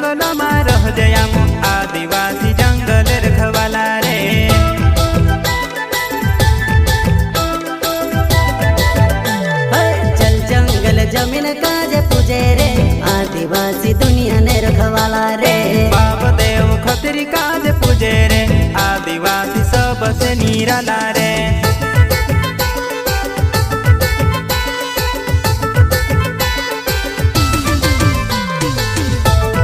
जंगलમાં રહજે આમ आदिवासी जंगल रखवाला रे। चल जंगल जमीन काजे पूजे रे आदिवासी दुनिया ने रखवाला रे। बाप देव खतरी काजे पूजे रे आदिवासी सबसे निराला रे।